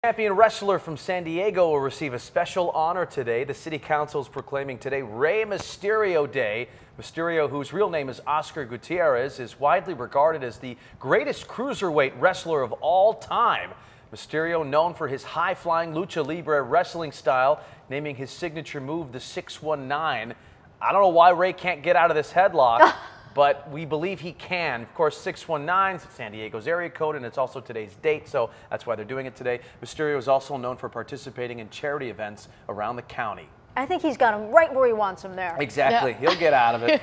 Champion wrestler from San Diego will receive a special honor today. The city council is proclaiming today Rey Mysterio Day. Mysterio, whose real name is Oscar Gutierrez, is widely regarded as the greatest cruiserweight wrestler of all time. Mysterio, known for his high-flying lucha libre wrestling style, naming his signature move the 619. I don't know why Rey can't get out of this headlock, but we believe he can. Of course, 619 is San Diego's area code, and it's also today's date, so that's why they're doing it today. Mysterio is also known for participating in charity events around the county. I think he's got him right where he wants him there. Exactly. Yeah. He'll get out of it.